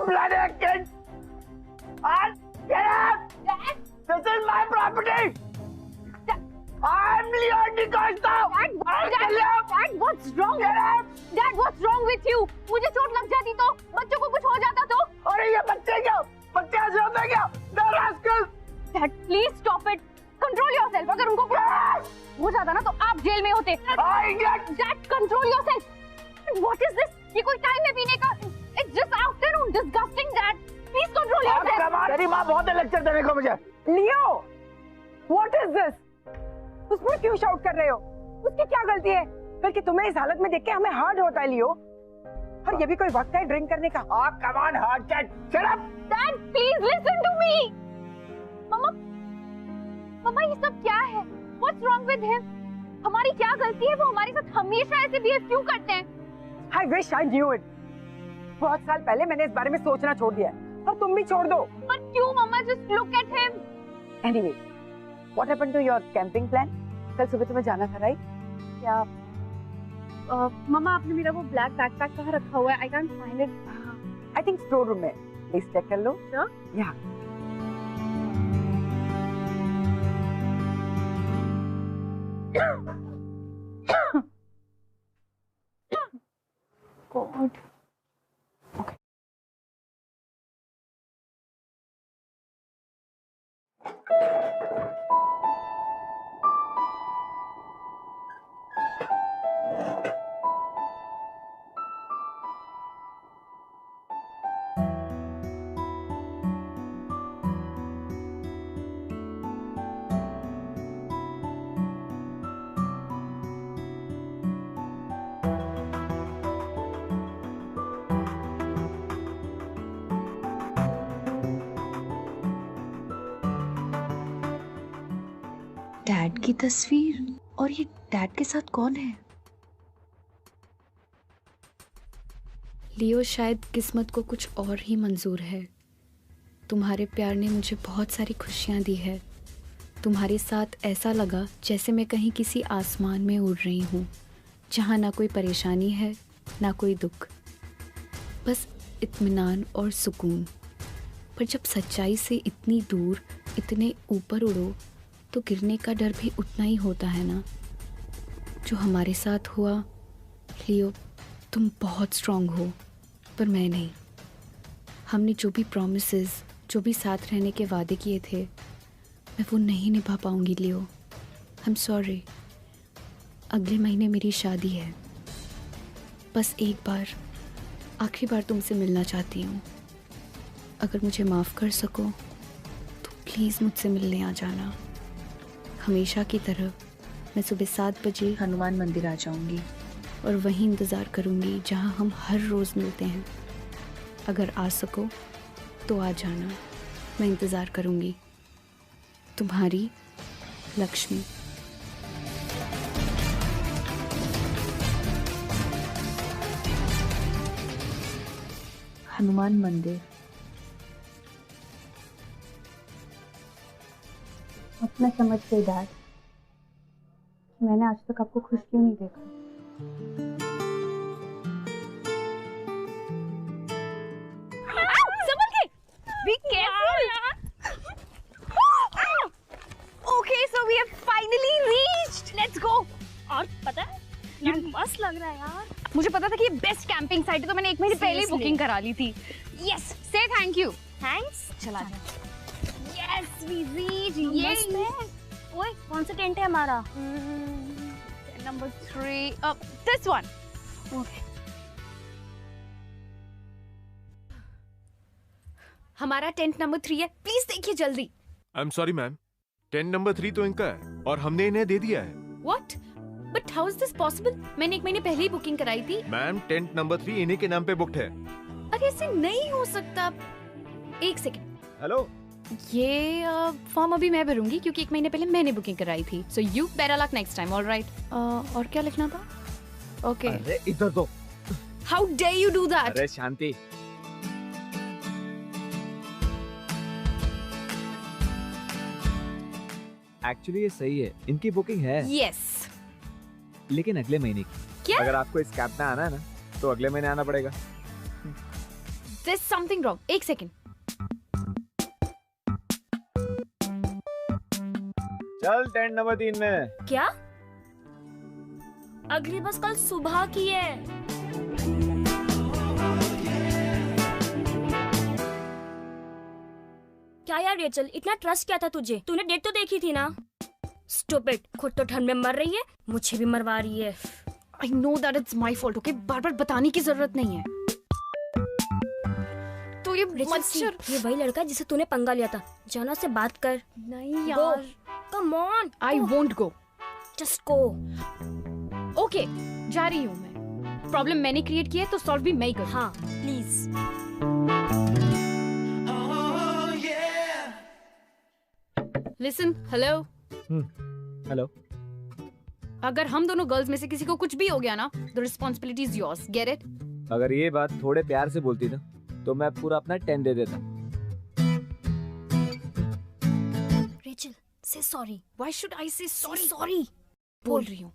bloody kid! Get up! Dad! This is my property! I'm Leo DaCosta! Dad, what's wrong? Dad, what's wrong with you? मुझे चोट लग जाती तो, बच्चों को कुछ हो जाता तो? अरे ये बच्चे क्या? बच्चे ऐसे होते हैं क्या? The rascals! Dad, please stop it. Control yourself. अगर उनको कुछ हो जाता ना तो आप जेल में होते. Dad, control yourself. What is this? ये कोई टाइम है पीने का? It's just afternoon. Disgusting, Dad. Please control yourself. तेरी माँ बहुत है लेक्चर देने को मुझे. लियो, what is this? उस पर क्यों शाउट कर रहे हो? उसकी क्या गलती है? बल्कि तुम्हें इस हालत में देख के हमें हर्ट होता है लियो. और ये भी कोई वक्त है ड्रिंक करने का? Come on, hard chat. Shut up. Dad, please listen to me. मम्मा ये सब क्या है? What's wrong with him? हमारी क्या गलती है? वो हमारे साथ हमेशा ऐसे बिहेव क्यों करते हैं? I wish I knew it. बहुत साल पहले मैंने इस बारे में सोचना छोड़ दिया है और तुम भी छोड़ दो. पर क्यों मम्मा? Just look at him. Anyway, what happened to your camping plan? कल सुबह तुम्हें जाना था राइट? क्या? मम्मा आपने मेरा वो ब्लैक बैकपैक कहाँ रखा हुआ है? I can't find it. I think store room में. प्लीज चेक कर लो. Sure? Yeah. God. Okay. Dad की तस्वीर, और ये डैड के साथ कौन है? लियो, शायद किस्मत को कुछ और ही मंजूर है. तुम्हारे प्यार ने मुझे बहुत सारी खुशियाँ दी है. तुम्हारे साथ ऐसा लगा जैसे मैं कहीं किसी आसमान में उड़ रही हूँ, जहाँ ना कोई परेशानी है ना कोई दुख, बस इत्मीनान और सुकून. पर जब सच्चाई से इतनी दूर, इतने ऊपर उड़ो तो गिरने का डर भी उतना ही होता है ना. जो हमारे साथ हुआ, लियो, तुम बहुत स्ट्रांग हो पर मैं नहीं. हमने जो भी प्रॉमिसेस, जो भी साथ रहने के वादे किए थे, मैं वो नहीं निभा पाऊंगी लियो. आई एम सॉरी. अगले महीने मेरी शादी है. बस एक बार, आखिरी बार तुमसे मिलना चाहती हूँ. अगर मुझे माफ़ कर सको तो प्लीज़ मुझसे मिलने आ जाना. हमेशा की तरह मैं सुबह 7 बजे हनुमान मंदिर आ जाऊंगी और वहीं इंतज़ार करूंगी जहां हम हर रोज़ मिलते हैं. अगर आ सको तो आ जाना. मैं इंतज़ार करूंगी. तुम्हारी लक्ष्मी. हनुमान मंदिर. अब मैं समझ गई डैड, मैंने आज तक आपको खुश क्यों नहीं देखा. संभल के. Be careful. Okay, so we have finally reached. Let's go. और पता है, ये मस्त लग रहा है यार. मुझे पता था कि ये बेस्ट कैंपिंग साइट है तो मैंने 1 महीने पहले ही बुकिंग करा ली थी. Yes, say thank you. Thanks. चला जा. Yes, we reached. ये ओए, कौन सा टेंट है हमारा? Number 3. This one. Okay. हमारा टेंट नंबर 3 है. प्लीज देखिए जल्दी. आई am sorry ma'am, tent number 3 तो इनका है और हमने इन्हें दे दिया है. What? But how is this possible? मैंने 1 महीने पहले ही बुकिंग कराई थी. मैम, टेंट नंबर 3 इन्हीं के नाम पे बुकड है. अरे ऐसे नहीं हो सकता. 1 सेकंड. हेलो. ये फॉर्म अभी मैं भरूंगी क्योंकि 1 महीने पहले मैंने बुकिंग कराई थी. So you better luck next time. Alright. और क्या लिखना था? ओके. अरे इधर दो. How dare you do that? अरे शांति. एक्चुअली ये सही है, इनकी बुकिंग है. यस. लेकिन अगले महीने की. क्या? अगर आपको इस कैंप में आना है ना तो अगले महीने आना पड़ेगा. This something wrong. एक सेकेंड. चल टेंट नंबर 3 में. क्या? अगली बस कल सुबह की है. क्या यार रेचल, इतना ट्रस्ट क्या था तुझे? तूने डेट तो देखी थी ना? स्टूपिड, खुद तो ठंड में मर रही है, मुझे भी मरवा रही है. I know that it's my fault, okay? बार-बार बताने की जरूरत नहीं है. तो ये रेचल सी, मच्छर. ये वही लड़का है जिसे तूने पंगा लिया था. जाना से बात कर. नहीं यार. Come on. I won't go. Just go. Okay, जा रही हूँ मैं. प्रॉब्लम मैंने क्रिएट किया है तो सॉल्व भी मैं ही करूँ. हाँ प्लीज. Listen, hello. हेलो. अगर हम दोनों गर्ल्स में से किसी को कुछ भी हो गया ना, the responsibility is yours. Get it? अगर ये बात थोड़े प्यार से बोलती ना तो मैं पूरा अपना 10 दे देता. रेचल से sorry. Why should I say sorry? Sorry बोल रही हूँ.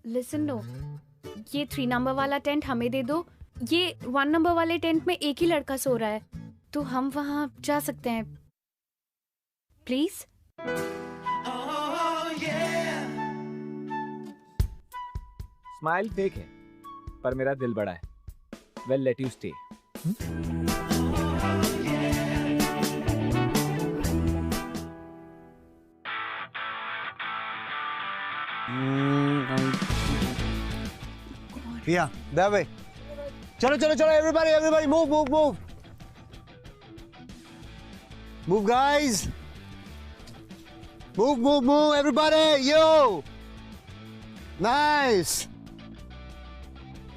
Listen no. ये 3 नंबर वाला टेंट हमें दे दो. ये 1 नंबर वाले टेंट में एक ही लड़का सो रहा है, तो हम वहाँ जा सकते हैं. प्लीज. स्माइल फेक है पर मेरा दिल बड़ा है. Well let you stay. Yeah, that way. चलो चलो चलो everybody everybody move move move. Move guys. Move move move everybody. Yo. Nice.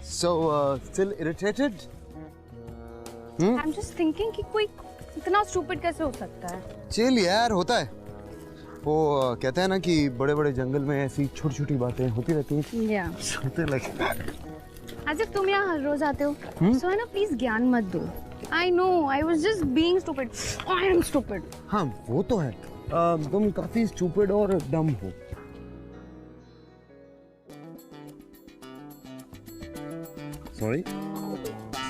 So still irritated? I'm just thinking कि कोई इतना stupid कैसे हो सकता है? चिल यार, होता है. वो कहते हैं ना कि बड़े बड़े जंगल में ऐसी छोटी छोटी बातें होती रहती हैं. Yeah. Something like that. आज तुम यहाँ हर रोज आते हो, so है ना प्लीज ज्ञान मत दो. I know, I was just being stupid. I am stupid. हाँ वो तो है. तुम काफी स्टूपिड और डम हो. सॉरी.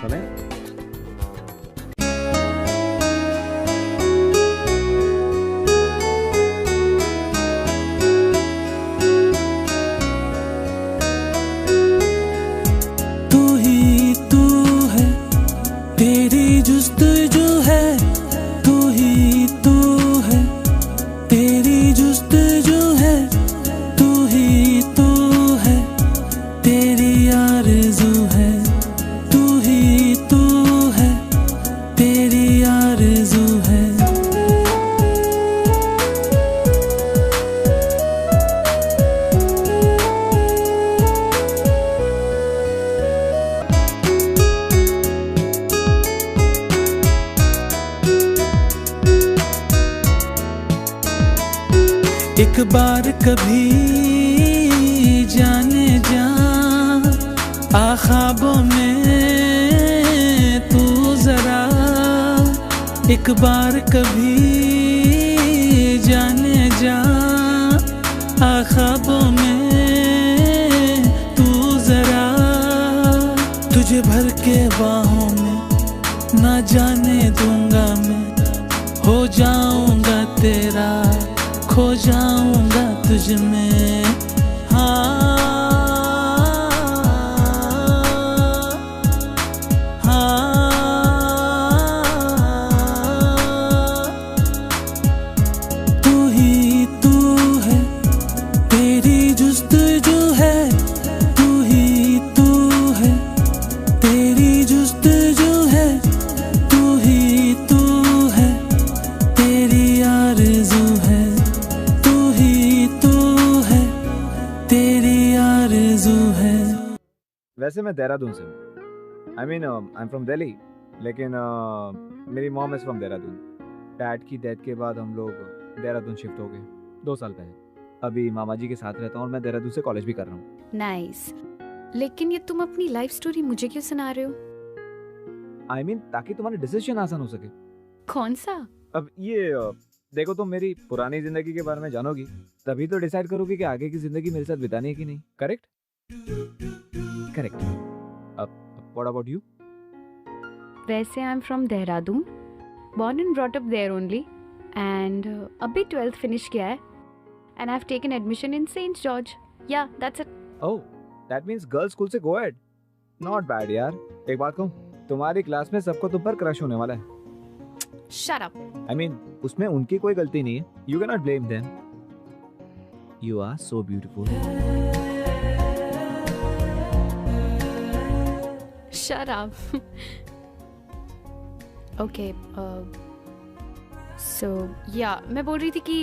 सॉरी. तू ही तू है, तेरी जुस्तजू है. तू ही तू है, तेरी जुस्तजू है. तू ही तू है, तेरी आरज़ू है. तू ही तू है, तेरी आरज़ू है. एक बार कभी जाने जा आ ख्वाबों में तू जरा. एक बार कभी जाने जा आ ख्वाबों में तू जरा. तुझे भर के बाहों में ना जाने दूंगा मैं. हो जाऊंगा तेरा, खो जाऊंगा तुझ में. हाँ तू ही तू है, तेरी जुस्तजू है. तू ही तू है, तेरी जुस्तजू है. तू ही तू है, तेरी आरज़ू है. तू ही तू है, तेरी आरज़ू है. वैसे मैं देहरादून से हूँ. I mean I am from Delhi, लेकिन मेरी mom is from Dehradun. Dad की डेथ के बाद हम लोग देहरादून शिफ्ट हो गए 2 साल पहले. अभी मामा जी के साथ रहता हूँ और मैं देहरादून से कॉलेज भी कर रहा हूँ. नाइस. लेकिन ये तुम अपनी लाइफ स्टोरी मुझे क्यों सुना रहे हो? आई मीन ताकि तुम्हारा डिसीजन आसान हो सके. कौन सा? अब ये देखो, तुम मेरी पुरानी जिंदगी के बारे में जानोगी तभी तो डिसाइड करोगी कि आगे की जिंदगी मेरे साथ बितानी है कि नहीं. करेक्ट. करेक्ट. अब व्हाट अबाउट यू? वैसे I am from Dehradun, born and brought up there only, and अभी 12th फिनिश किया है, and I've taken admission in St. George. Yeah, that's it. Oh, that means girls school से go ahead. Not bad यार. एक बात कहूँ, तुम्हारी class में सबको तुम पर क्रश होने वाला है. Shut up. I mean, उसमें उनकी कोई गलती नहीं है. You cannot blame them. You are so beautiful. Shut up. Okay. So yeah, मैं बोल रही थी कि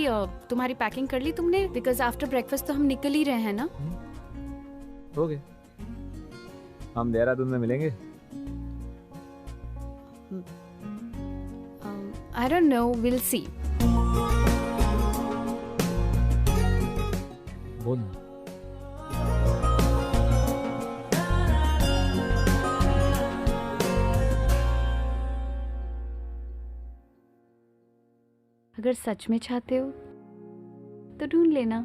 तुम्हारी पैकिंग कर ली तुमने? Because after breakfast तो हम निकल ही रहे हैं ना? Okay. हम देहरादून में मिलेंगे. I don't know. We'll see. बोल. अगर सच में चाहते हो तो ढूंढ लेना.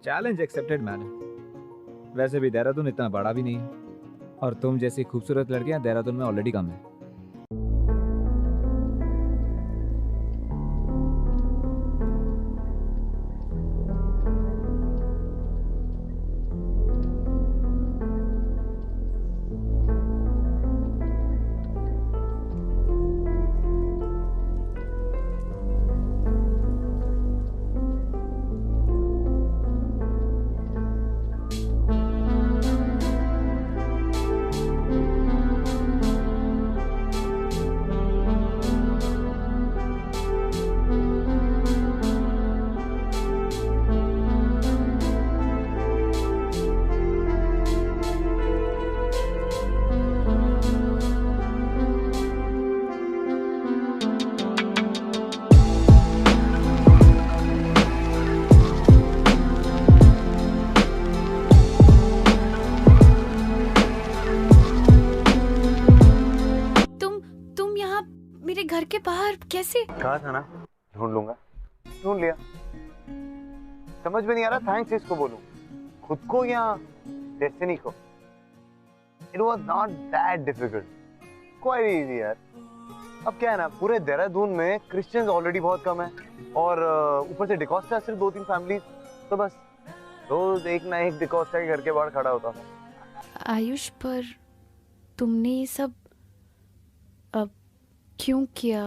Challenge accepted madam. वैसे भी देहरादून इतना बड़ा भी नहीं है, और तुम जैसी खूबसूरत लड़कियां देहरादून में ऑलरेडी कम है. घर के बाहर कैसे? कहा था ना ढूंढ लूंगा. ढूंढ लिया. समझ में नहीं आ रहा थैंक्स इसको बोलूं, खुद को या डेस्टिनी को. It was not that difficult, quite easy यार. अब क्या है ना, पूरे देहरादून में क्रिश्चियंस ऑलरेडी बहुत कम है, और ऊपर से डिकोस्टा सिर्फ 2-3 फैमिलीज. तो बस रोज एक ना एक डिकोस्टा के घर के बाहर खड़ा होता था. आयुष, पर तुमने ये सब अब क्यों किया?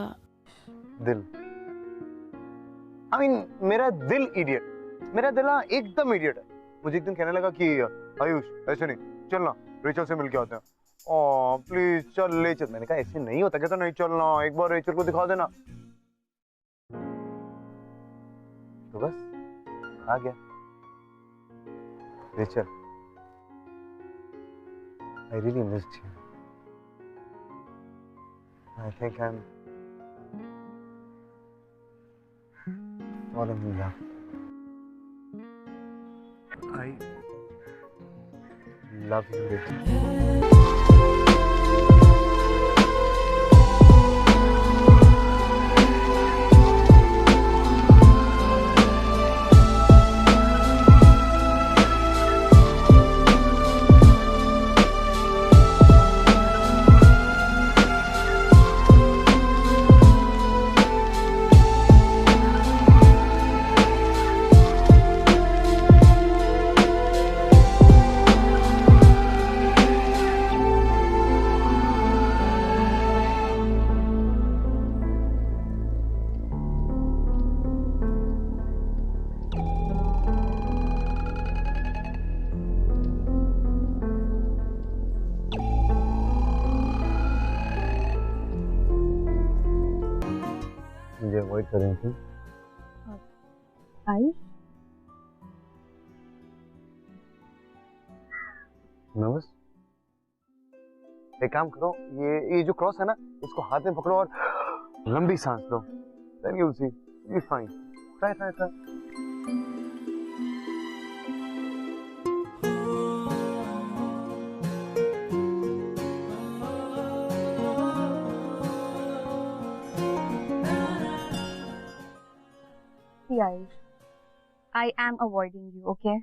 दिल. I mean, मेरा दिल इडियट. मेरा दिल एकदम इडियट है. मुझे एक दिन कहने लगा कि आयुष ऐसे नहीं, चलना रेचल से मिलके आते हैं. ओह प्लीज चल ले चल. मैंने कहा ऐसे नहीं होता. कहता नहीं चलना, एक बार रेचल को दिखा देना. तो बस आ गया. Rachel, I really missed you. I think I'm falling in love. I love you, Rachel. मुझे अवॉइड कर रही थी. आयुष, नर्वस? एक काम करो, ये जो क्रॉस है ना, इसको हाथ में पकड़ो और लंबी सांस लो. Then you'll see, you'll be fine. Try. See, Ayush, I am avoiding you, okay?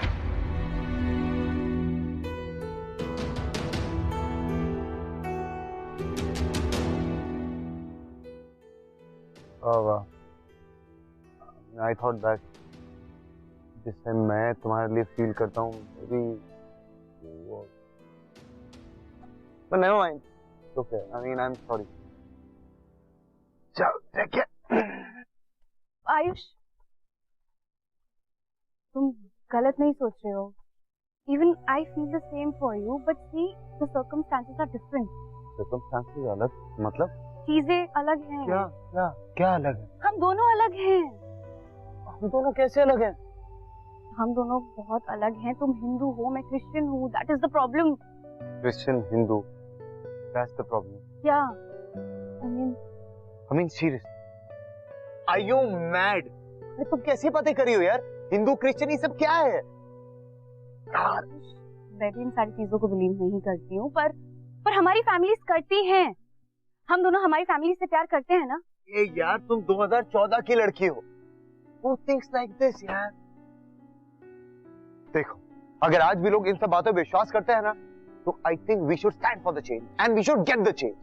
I thought that जिससे मैं तुम्हारे लिए फील करता हूँ वो but never mind. It's okay. I mean, I'm sorry. चल ठीक है। आयुष, तुम गलत नहीं सोच रहे हो। Even I feel the same for you, but see, the circumstances are different. Circumstances अलग मतलब? चीजें अलग हैं। क्या क्या क्या अलग है? हम दोनों अलग हैं। हम दोनों कैसे अलग हैं? हम दोनों बहुत अलग हैं। तुम हिंदू हो, मैं क्रिश्चियन हूँ। That is the problem. Christian, Hindu. That's the problem. Yeah. I mean serious. Are you mad? अरे तुम कैसी बातें कर रही हो यार? हिंदू क्रिश्चियन ये सब क्या है? यार मैं भी इन सारी चीजों को बिलीव नहीं करती हूँ, पर हमारी फैमिलीज करती हैं। हम दोनों हमारी फैमिली से प्यार करते हैं ना? ये यार तुम 2014 की लड़की हो। Who thinks like this यार? देखो, अगर आज भी लोग इन सब बातों पे विश्वास करते हैं ना, तो I think we should stand for the change and we should get the change.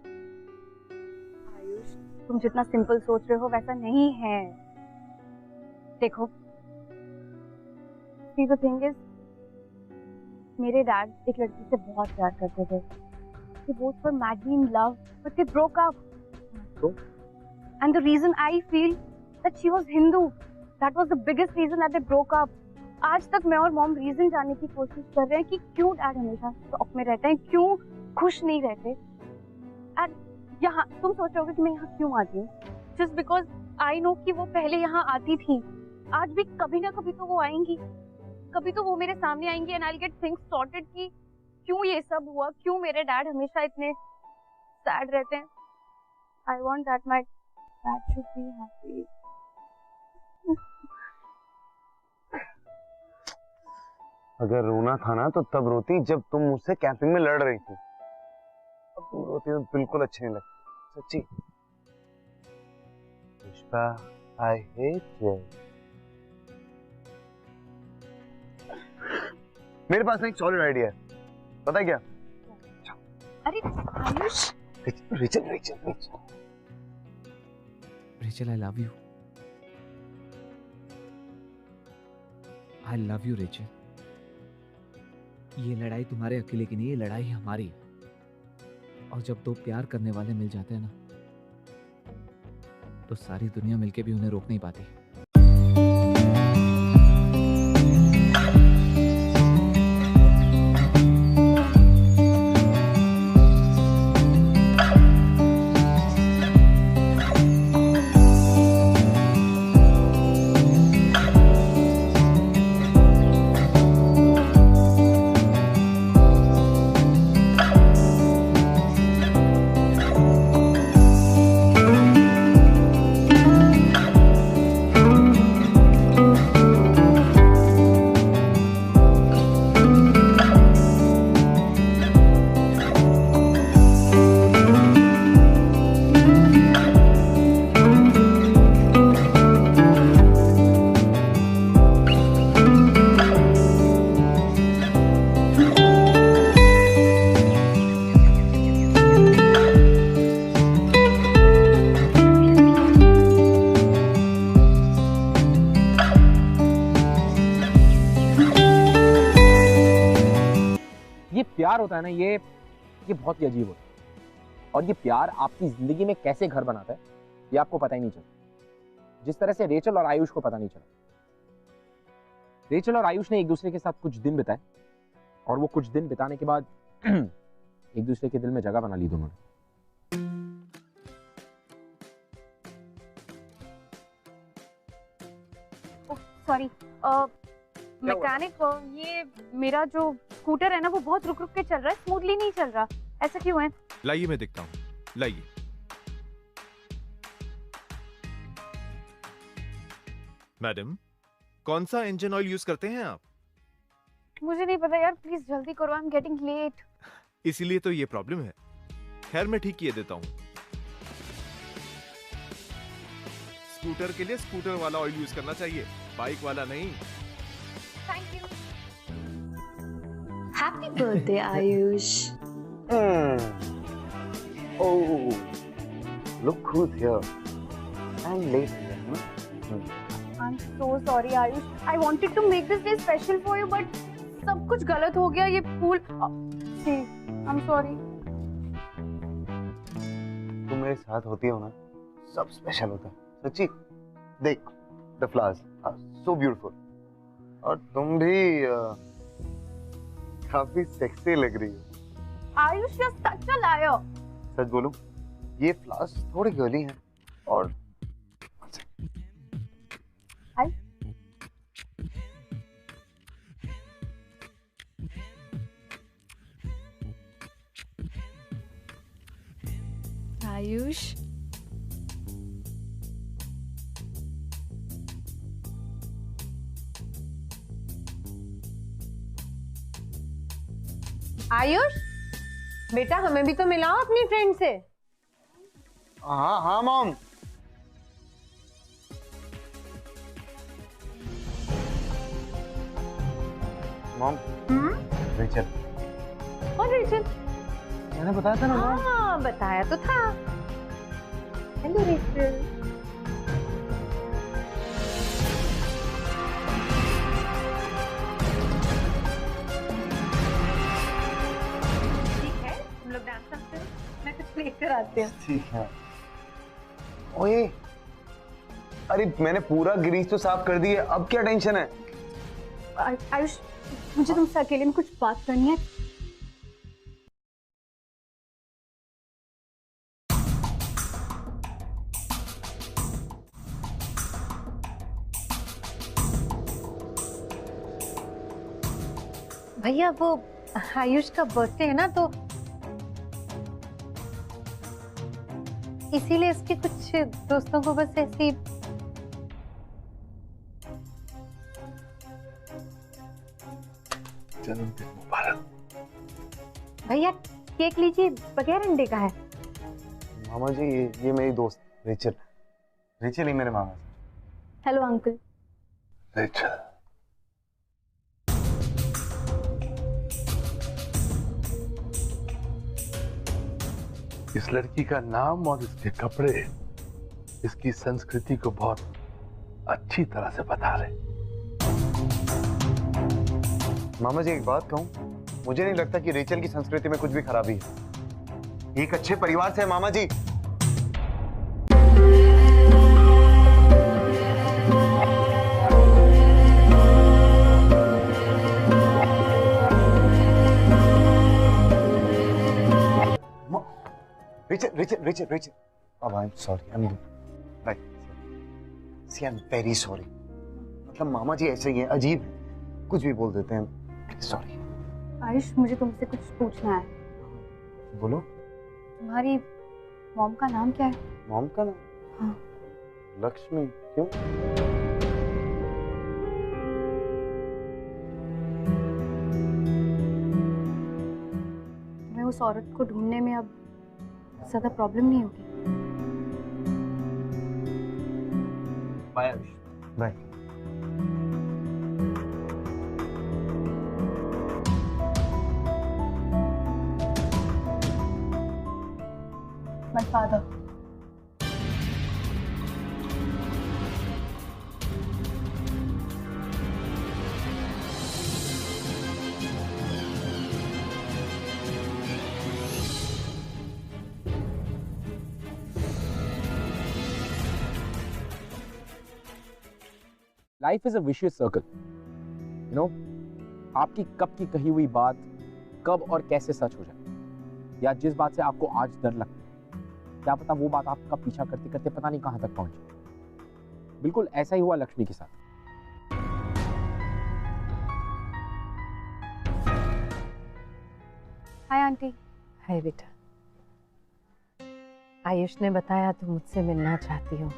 Ayush, तुम जितना सिंपल सोच रहे हो वैसा नहीं है। देखो, see the thing is, मेरे डैड एक लड़की से बहुत प्यार करते थे। They both were madly in love, but they broke up. So? And the reason I feel that she was Hindu, that was the biggest reason that they broke up. आज तक मैं और मॉम रीजन जानने की कोशिश कर रहे हैं कि क्यों डैड हमेशा शॉक में रहते हैं, क्यों खुश नहीं रहते। एंड यहाँ तुम सोच रहे होगे कि मैं यहाँ क्यों आती हूँ? जस्ट बिकॉज आई नो कि वो पहले यहाँ आती थी। आज भी कभी ना कभी तो वो आएंगी, कभी तो वो मेरे सामने आएंगी and I will get things sorted कि क्यों ये सब हुआ, क्यों मेरे डैड हमेशा इतने सैड रहते हैं। I want that my dad should be happy. अगर रोना था ना तो तब रोती जब तुम मुझसे कैंपिंग में लड़ रही थी। अब तुम रोती हो बिल्कुल अच्छी नहीं लगती, सच्ची। Pushpa, I hate you. मेरे पास एक सॉलिड आइडिया है, पता है क्या? अरे Ayush, Rachel, I love you. I love you, Rachel. ये लड़ाई तुम्हारे अकेले की नहीं, ये लड़ाई हमारी है। और जब दो प्यार करने वाले मिल जाते हैं ना, तो सारी दुनिया मिलके भी उन्हें रोक नहीं पाती। प्यार होता है ना, ये बहुत ही अजीब होता है। और ये प्यार आपकी जिंदगी में कैसे घर बनाता है ये आपको पता ही नहीं चलता, जिस तरह से रेचल और आयुष को पता नहीं चला। रेचल और आयुष ने एक दूसरे के साथ कुछ दिन बिताए और वो कुछ दिन बिताने के बाद एक दूसरे के दिल में जगह बना ली दोनों ने। सॉरी मैकेनिक, ये मेरा जो स्कूटर है ना वो बहुत रुक रुक के चल रहा है, स्मूथली नहीं चल रहा। ऐसा क्यों है? लाइए मैं देखता हूँ, लाइए। मैडम, कौन सा इंजन ऑयल यूज करते हैं आप? मुझे नहीं पता यार, प्लीज जल्दी करो, आई एम गेटिंग लेट। इसीलिए तो ये प्रॉब्लम है। खैर मैं ठीक किए देता हूँ। स्कूटर के लिए स्कूटर वाला ऑयल यूज करना चाहिए, बाइक वाला नहीं। Thank you. Happy birthday Ayush. Oh, look who's here. I'm late here, huh? I'm so sorry Ayush. I wanted to make this day special for you, but सब कुछ गलत हो गया। ये फूल See, I'm sorry। तुम मेरे साथ होती हो ना, सब स्पेशल होता है सच्ची। देख, the flowers are so beautiful। और तुम भी काफी सेक्सी लग रही हो। Ayush, you're such a liar। सच बोलूं, ये फ्लावर्स थोड़ी गर्ली हैं और आयुष, आयुष बेटा, हमें भी तो मिलाओ अपनी फ्रेंड से। हाँ हाँ मॉम। Mom, Rachel. और रेचल? मैंने बताया था ना मॉम। हाँ, बताया तो था। Hello Rachel. ठीक है, हम लोग डांस करते हैं। मैं कुछ लेकर आती हूँ। ठीक है। ओए, अरे मैंने पूरा ग्रीस तो साफ कर दी है, अब क्या टेंशन है? आयुष, मुझे तुमसे अकेले में कुछ बात करनी है। भैया, वो आयुष का बर्थडे है ना, तो इसीलिए इसके कुछ दोस्तों को बस ऐसी जन्मदिन मुबारक। भैया, केक लीजिए, बगैर अंडे का है। मामा जी, ये मेरी दोस्त रेचल। रेचल ही मेरे मामा। Hello uncle. रेचल, इस लड़की का नाम और इसके कपड़े इसकी संस्कृति को बहुत अच्छी तरह से बता रहे। मामा जी एक बात कहूं, मुझे नहीं लगता कि रेचल की संस्कृति में कुछ भी खराबी है। एक अच्छे परिवार से है मामा जी। Rachel, Rachel, Rachel, Rachel. अब I am sorry, I am right. See, I am very sorry. मतलब मामा जी ऐसे ही हैं, अजीब हैं, कुछ भी बोल देते हैं। सॉरी। आयुष, मुझे तुमसे कुछ पूछना है। बोलो। तुम्हारी मॉम का नाम क्या है? मॉम का नाम? हाँ। लक्ष्मी। क्यों? तुम्हें उस औरत को ढूंढने में अब ज्यादा प्रॉब्लम नहीं होगी? Bye Ayush. Bye. My father. Life is a vicious circle. You know, आपकी कब की कही हुई बात कब और कैसे सच हो जाए, या जिस बात से आपको आज डर लगता है, क्या पता वो बात आपका पीछा करते करते पता नहीं कहां तक पहुंचे। बिल्कुल ऐसा ही हुआ लक्ष्मी के साथ। Hi aunty. हाय बेटा। आयुष ने बताया तुम मुझसे मिलना चाहती हो।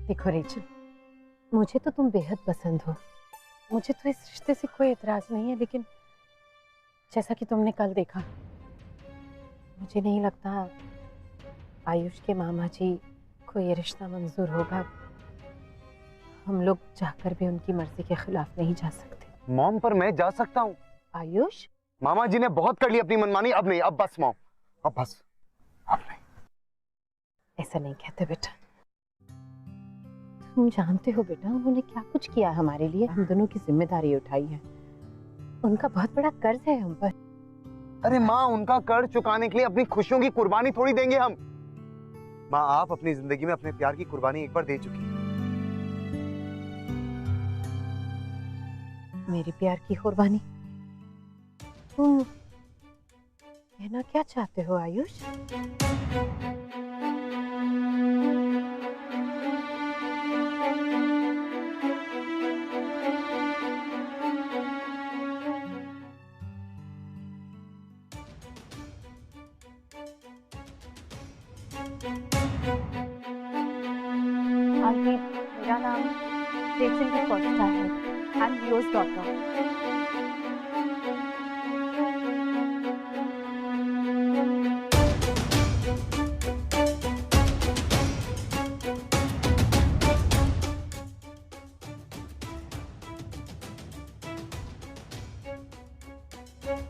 देखो रेचल, मुझे तो तुम बेहद पसंद हो, मुझे तो इस रिश्ते से कोई एतराज नहीं है, लेकिन जैसा कि तुमने कल देखा, मुझे नहीं लगता आयुष के मामा जी को ये रिश्ता मंजूर होगा, हम लोग जाकर भी उनकी मर्जी के खिलाफ नहीं जा सकते। मॉम, पर मैं जा सकता हूँ। आयुष, मामा जी ने बहुत कर ली अपनी मनमानी, अब नहीं, अब बस मॉम, अब बस, अब नहीं। ऐसा नहीं कहते बेटा, तुम जानते हो बेटा उन्होंने क्या कुछ किया हमारे लिए, हम दोनों की जिम्मेदारी उठाई है, उनका बहुत बड़ा कर्ज है हम पर। अरे माँ, उनका कर्ज चुकाने के लिए अपनी खुशियों की कुर्बानी थोड़ी देंगे हम। माँ, आप अपनी जिंदगी में अपने प्यार की कुर्बानी एक बार दे चुकी हैं। मेरी प्यार की कुर्बानी? तुम कहना क्या चाहते हो आयुष? आंटी, मेरा नाम रेचल डी कोस्टा है। I am Leo's daughter.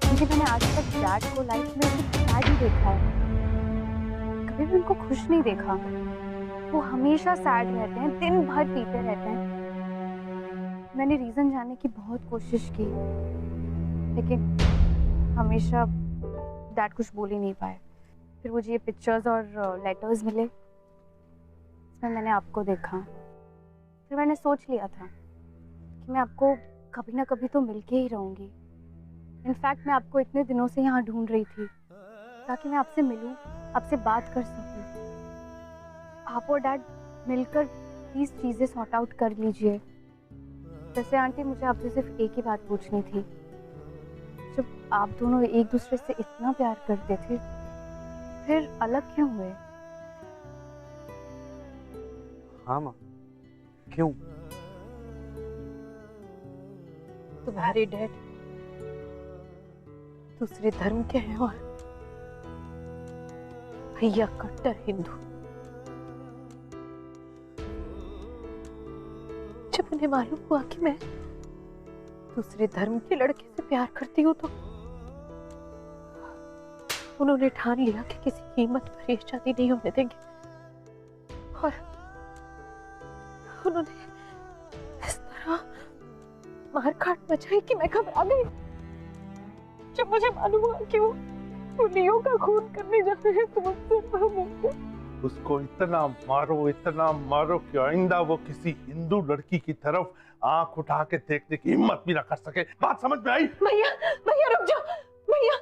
क्योंकि मैंने आज तक डैड को लाइफ में सिर्फ सैड ही देखा है, कभी भी उनको खुश नहीं देखा। वो हमेशा सैड रहते हैं, दिन भर पीते रहते हैं। मैंने रीजन जानने की बहुत कोशिश की, लेकिन हमेशा डैड कुछ बोल ही नहीं पाए। फिर मुझे ये पिक्चर्स और लेटर्स मिले, इसमें मैंने आपको देखा। फिर मैंने सोच लिया था कि मैं आपको कभी ना कभी तो मिलके ही रहूँगी। इनफैक्ट मैं आपको इतने दिनों से यहाँ ढूंढ रही थी ताकि मैं आपसे मिलूं, आपसे बात कर सकूं। आप और डैड मिलकर प्लीज चीजें सॉर्ट आउट कर लीजिए। वैसे आंटी, मुझे आपसे सिर्फ एक ही बात पूछनी थी। जब आप दोनों एक दूसरे से इतना प्यार करते थे, फिर अलग क्यों हुए? हाँ माँ, क्यों? तुम्हारे डैड दूसरे धर्म के हैं और भैया कट्टर हिंदू। जब उन्हें मालूम हुआ कि मैं दूसरे धर्म के लड़के से प्यार करती हूँ, तो उन्होंने ठान लिया कि किसी कीमत पर ये शादी नहीं होने देंगे। और उन्होंने इस तरह मारकाट मचाई कि मैं घबरा गई। जब मुझे मालूम हुआ कि वो लियो का खून करने जा रहे हैं, तो मुझसे उसको इतना मारो कि आइंदा वो किसी हिंदू लड़की की तरफ आंख उठा के देखने की हिम्मत भी ना कर सके। बात समझ में आई? भैया, भैया रुक जाओ। भैया,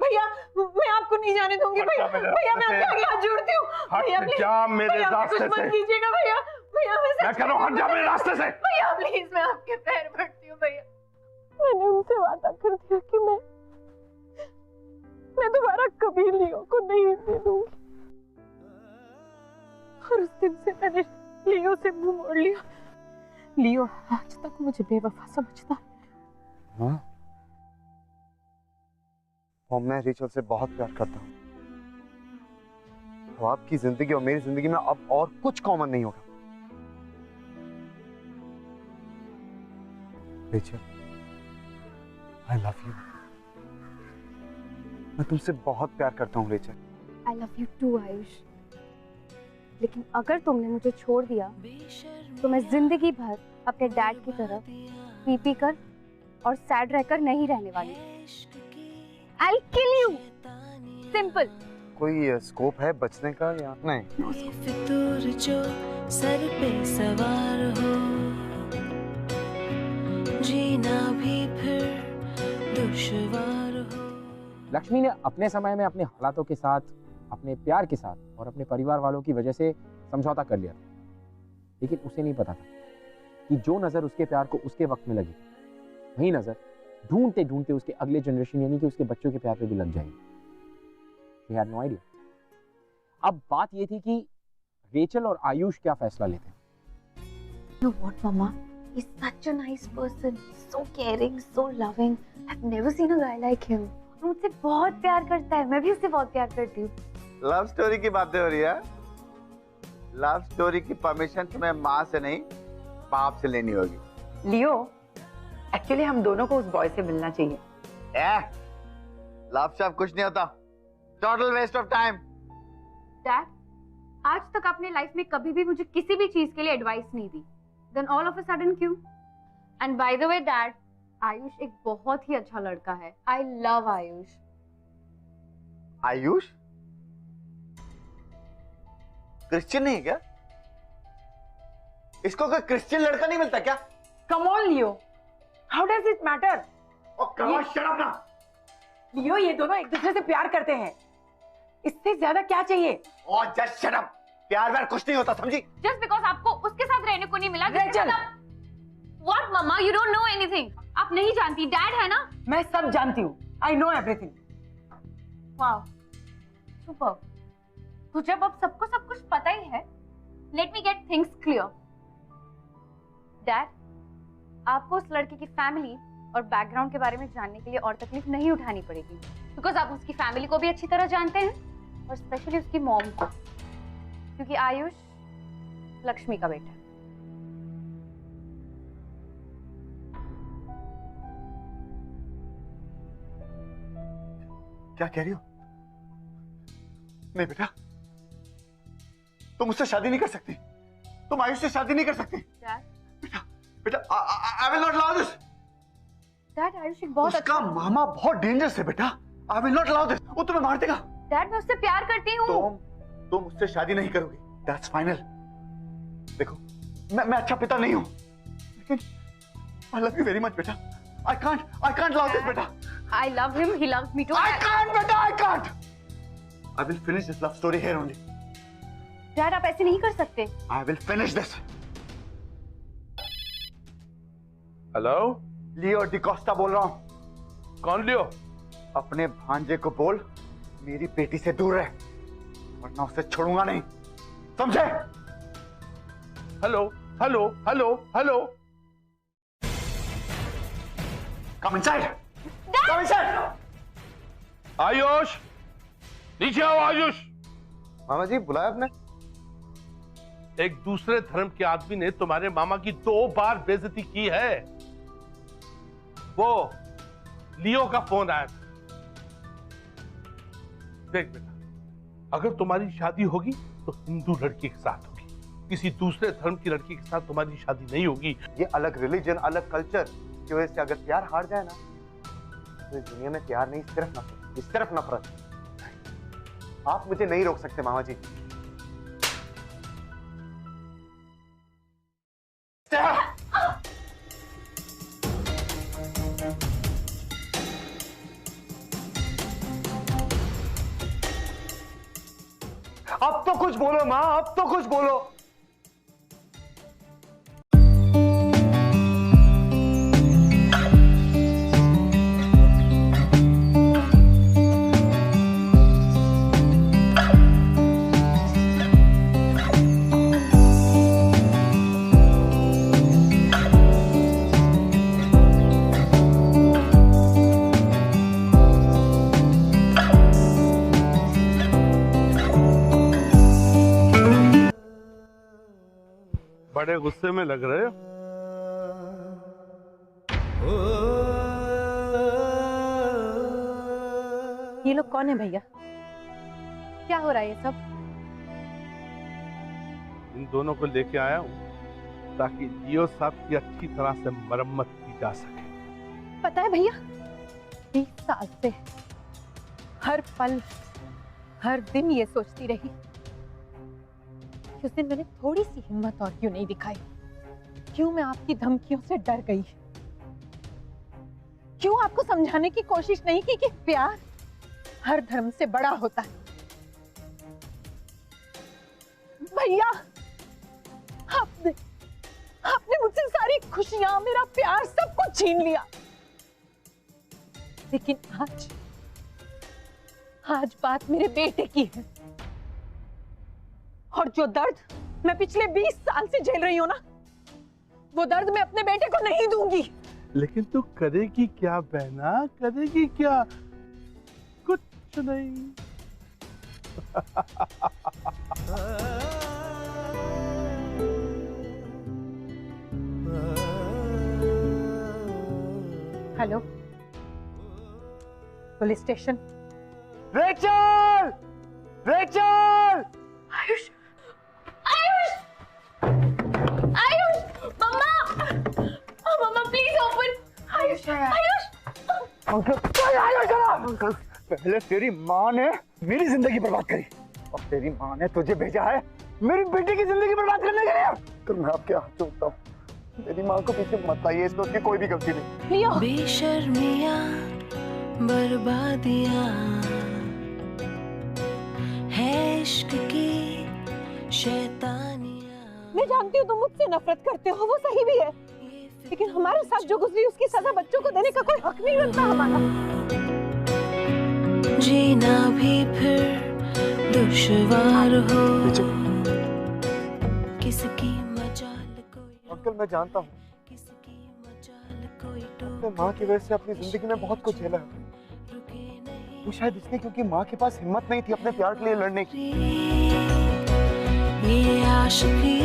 भैया मैं आपको नहीं जाने दूंगी। भैया, भैया मैं आपके आगे हाथ जोड़ती हूँ। भैया प्लीज, जा मेरे रास्ते से। मत कीजिएगा भैया। भैया मैं कह रहा हूँ, हट जा मेरे रास्ते से। भैया प्लीज, मैं आपके पैर पड़ती हूँ। भैया, मैंने उनसे वादा कर दिया कि मैं दोबारा कभी लियो को नहीं मिलूंगी, और उस दिन से मैंने लियो से मुंह मोड़ लिया। लियो आज तक मुझे बेवफा समझता है। हाँ? और मैं रेचल से बहुत प्यार करता हूँ। तो आपकी जिंदगी और मेरी जिंदगी में अब और कुछ कॉमन नहीं होगा। Rachel, I love you. मैं तुमसे बहुत प्यार करता हूँ Rachel. I love you too Ayush. लेकिन अगर तुमने मुझे छोड़ दिया तो मैं जिंदगी भर अपने डैड की तरह पी कर और सैड रहकर नहीं रहने वाली। I'll kill you. Simple. कोई स्कोप है बचने का या नहीं? फितूर जो सर पे सवार हो, जीना भी फिर दुश्वार हो। लक्ष्मी ने अपने समय में अपने हालातों के साथ, अपने प्यार के साथ और अपने परिवार वालों की वजह से समझौता कर लिया था, लेकिन उसे नहीं पता था कि जो नजर उसके प्यार को उसके वक्त में लगी, वही नजर ढूंढते ढूंढते उसके अगले जनरेशन यानी कि उसके बच्चों के प्यार पे भी लग जाएगी। She had no idea. अब बात ये थी कि रेचल और आयुष क्या फैसला लेते हैं। You know what, Mama? He's such a nice person, so caring, so loving. I've never seen a guy like him. मुझसे बहुत प्यार करता है, मैं भी उससे बहुत प्यार करती हूँ। लव स्टोरी की बातें हो रही है। लव स्टोरी की परमिशन तुम्हें माँ से नहीं बाप से लेनी होगी। लियो, एक्चुअली हम दोनों को उस बॉय से मिलना चाहिए। लव शव कुछ नहीं होता, total waste of time. Dad, आज तक आपने लाइफ में कभी भी मुझे किसी भी चीज के लिए एडवाइस नहीं दी, then all of a sudden क्यों? And by the way dad, Ayush एक बहुत ही अच्छा लड़का है। I love Ayush. Ayush Christian नहीं है क्या? इसको कोई क्रिश्चियन लड़का नहीं मिलता क्या? Come on Leo, how does it matter? Shut up ना। लियो, ये दोनों एक दूसरे से प्यार करते हैं, इससे ज्यादा क्या चाहिए? और जस्ट शट अप। प्यार व्यार कुछ नहीं होता, समझी? जस्ट बिकॉज आपको उसके साथ रहने को नहीं मिला। Rachel, what mama, you don't know anything. आप नहीं जानती, डैड है ना। मैं सब जानती हूँ, I know everything. Wow, super. तो जब अब सबको सब कुछ पता ही है, let me get things clear. Dad, आपको उस लड़के की फैमिली और बैकग्राउंड के बारे में जानने के लिए और तकलीफ नहीं उठानी पड़ेगी, बिकॉज आप उसकी फैमिली को भी अच्छी तरह जानते हैं और स्पेशली उसकी मॉम को, क्योंकि आयुष लक्ष्मी का बेटा है। क्या कह रही हो? नहीं बेटा, तुम मुझसे शादी नहीं कर सकती। तुम आयुष से शादी नहीं कर सकती। बेटा बेटा, I will not allow this. Dad, Ayush एक बहुत उसका मामा बहुत डेंजरस है बेटा। I will not allow this. वो तुम्हें मार देगा। डैड, मैं उससे प्यार करती हूँ। तुम उससे शादी नहीं करोगी, दैट्स फाइनल। देखो, मैं अच्छा पिता नहीं हूं, लेकिन आई लव यू वेरी मच बेटा। आई कांट अलाउ दिस बेटा। I love him, he loves me too. I can't, beta, I can't. I will finish this love story here only. Dad, आप ऐसे नहीं कर सकते। I will finish this. Hello, Leo D'Costa बोल रहा हूँ। कौन लियो? अपने भांजे को बोल मेरी बेटी से दूर रहे, वरना उसे छोड़ूंगा नहीं, समझे? Hello hello hello hello. Come inside. Come inside. Ayush, नीचे आओ आयुष। मामा जी, बुलाया आपने? एक दूसरे धर्म के आदमी ने तुम्हारे मामा की 2 बार बेइज्जती की है। वो लियो का फोन आया था। देख बेटा, अगर तुम्हारी शादी होगी तो हिंदू लड़की के साथ होगी, किसी दूसरे धर्म की लड़की के साथ तुम्हारी शादी नहीं होगी। ये अलग रिलीजन, अलग कल्चर की वजह से अगर प्यार हार जाए ना, तो इस दुनिया में प्यार नहीं, सिर्फ नफरत। आप मुझे नहीं रोक सकते मामा जी। अब तो कुछ बोलो माँ, अब तो कुछ बोलो। बड़े गुस्से में लग रहे हो। ये लोग कौन है भैया? क्या हो रहा है ये सब? इन दोनों को लेके आया हूँ ताकि लियो साहब की अच्छी तरह से मरम्मत की जा सके। पता है भैया, 20 साल से हर पल हर दिन ये सोचती रही कि उस दिन मैंने थोड़ी सी हिम्मत और क्यों नहीं दिखाई, क्यों मैं आपकी धमकियों से डर गई, क्यों आपको समझाने की कोशिश नहीं की कि प्यार हर धर्म से बड़ा होता है। भैया, आपने मुझसे सारी खुशियां, मेरा प्यार, सब कुछ छीन लिया, लेकिन आज बात मेरे बेटे की है, और जो दर्द मैं पिछले 20 साल से झेल रही हूं ना, वो दर्द मैं अपने बेटे को नहीं दूंगी। लेकिन तू करेगी क्या बहना, करेगी क्या? कुछ नहीं। Hello, police station. Rachel! Rachel! Ayush! Ayush! Ayush! Mama! Mama please open! Ayush! Ayush! Uncle, पहले तेरी माँ ने मेरी जिंदगी बर्बाद करी और तेरी माँ ने तुझे भेजा है मेरी बेटी की जिंदगी बर्बाद करने के लिए। तो मैं आपके हाथ जोड़ता हूँ, मेरी माँ को पीछे मत लाइए, इसमें उसकी कोई भी गलती नहीं। लियो। बेशर्मियाँ बर्बादियाँ है इश्क की शैतानियाँ। मैं जानती हूँ तुम मुझसे नफरत करते हो, वो सही भी है, लेकिन हमारे साथ जो गुजरी उसकी सजा बच्चों को देने का कोई हक नहीं रखता हमारा। जीना भी फिर दुश्वार हो, किसकी मजाल कोई। अंकल मैं जानता हूँ अपने माँ की वजह से अपनी जिंदगी में बहुत कुछ झेला है, वो शायद इसलिए क्योंकि माँ के पास हिम्मत नहीं थी अपने प्यार के लिए लड़ने की। ये आशिकी।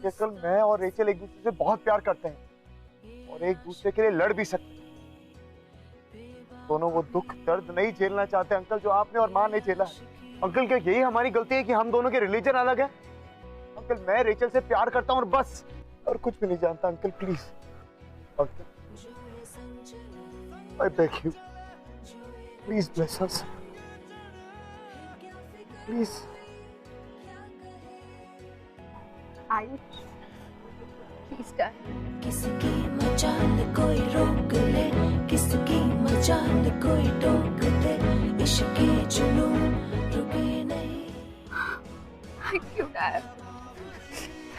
कल मैं और रेचल एक दूसरे से बहुत प्यार करते हैं और एक दूसरे के लिए लड़ भी सकते हैं। दोनों वो दुख दर्द नहीं झेलना चाहते अंकल जो आपने और माँ ने झेला है। अंकल क्या यही हमारी गलती है कि हम दोनों के रिलीजन अलग है? अंकल मैं रेचल से प्यार करता हूँ और बस, और कुछ भी नहीं जानता। Uncle please, uncle I beg you, please bless us, please. Ayush, please dad. किसकी मजाल कोई रोक ले, किसकी मजाल कोई टोक दे, इश्क के जुनून रुके नहीं। Thank you dad,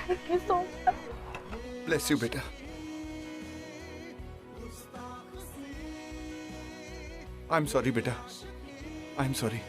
thank you so much. Bless you बेटा। आई एम सॉरी बेटा, आई एम सॉरी।